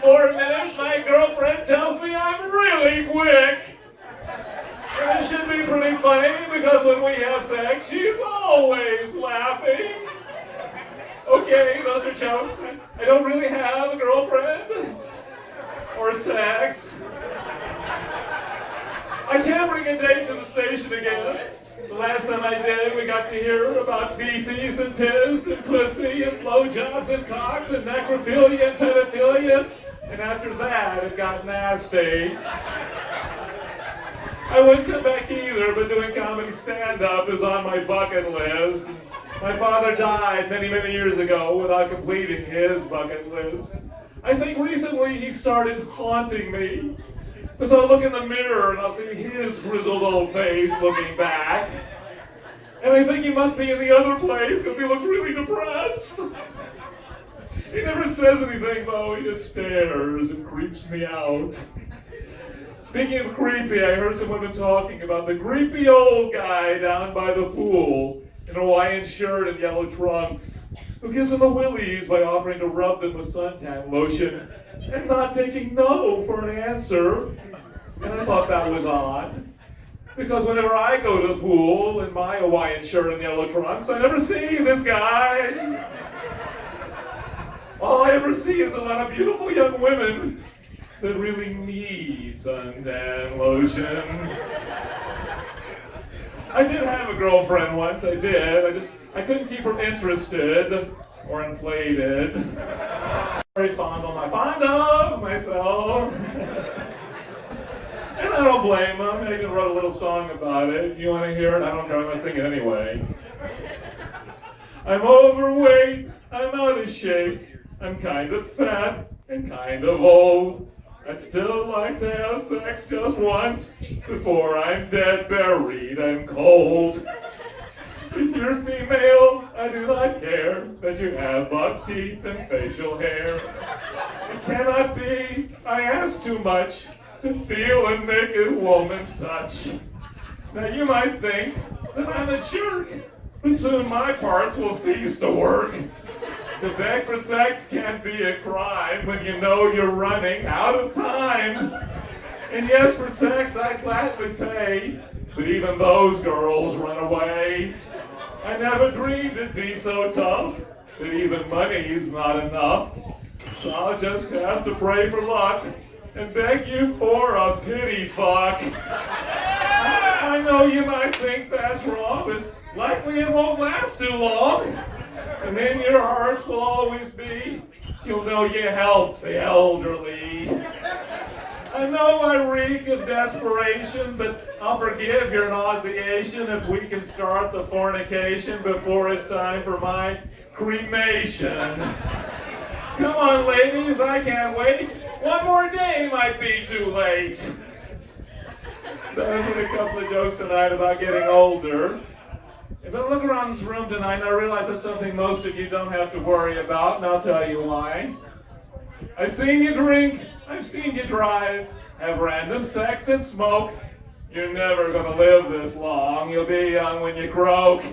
4 minutes, my girlfriend tells me I'm really quick. And it should be pretty funny because when we have sex, she's always laughing. Okay, those are jokes. I don't really have a girlfriend or sex. I can't bring a date to the station again. The last time I did, we got to hear about feces and piss and pussy and blowjobs and cocks and necrophilia and pedophilia. And after that, it got nasty. I wouldn't come back either, but doing comedy stand-up is on my bucket list. My father died many, many years ago without completing his bucket list. I think recently he started haunting me. Because I'll look in the mirror and I'll see his grizzled old face looking back. And I think he must be in the other place because he looks really depressed. He never says anything though, he just stares and creeps me out. Speaking of creepy, I heard some women talking about the creepy old guy down by the pool in a Hawaiian shirt and yellow trunks, who gives them the willies by offering to rub them with suntan lotion and not taking no for an answer. And I thought that was odd, because whenever I go to the pool in my Hawaiian shirt and yellow trunks, I never see this guy. All I ever see is a lot of beautiful young women that really need suntan lotion. I did have a girlfriend once, I did. I couldn't keep her interested or inflated. Very fond of myself. And I don't blame him. I even wrote a little song about it. You want to hear it? I don't care. I'm going to sing it anyway. I'm overweight. I'm out of shape. I'm kind of fat and kind of old. I'd still like to have sex just once before I'm dead, buried, and cold. If you're female, I do not care that you have buck teeth and facial hair. It cannot be, I ask too much to feel a naked woman's touch. Now you might think that I'm a jerk, but soon my parts will cease to work. To beg for sex can't be a crime when you know you're running out of time. And yes, for sex I'd gladly pay, but even those girls run away. I never dreamed it'd be so tough, that even money's not enough. So I'll just have to pray for luck and beg you for a pity fuck. I know you might think that's wrong, but likely it won't last too long. And in your hearts will always be, you'll know you helped the elderly. I know I reek of desperation, but I'll forgive your nauseation if we can start the fornication before it's time for my cremation. Come on, ladies, I can't wait. One more day might be too late. So I did a couple of jokes tonight about getting older. If I look around this room tonight and I realize that's something most of you don't have to worry about, and I'll tell you why. I've seen you drink, I've seen you drive, have random sex and smoke. You're never gonna live this long, you'll be young when you croak.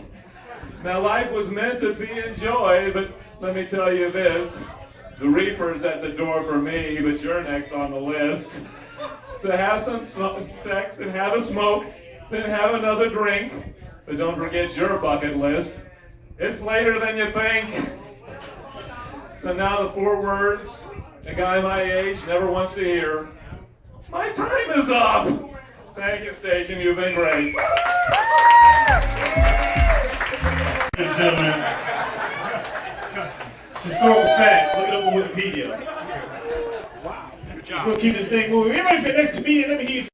Now life was meant to be enjoyed, but let me tell you this, the Reaper's at the door for me, but you're next on the list. So have some sex and have a smoke, then have another drink. But don't forget your bucket list. It's later than you think. So now the 4 words a guy my age never wants to hear. My time is up. Thank you, station. You've been great. Ladies and gentlemen, it's historical fact. Look it up on Wikipedia. Wow. Good job. We'll keep this thing moving. Everybody say next comedian. Let me hear you.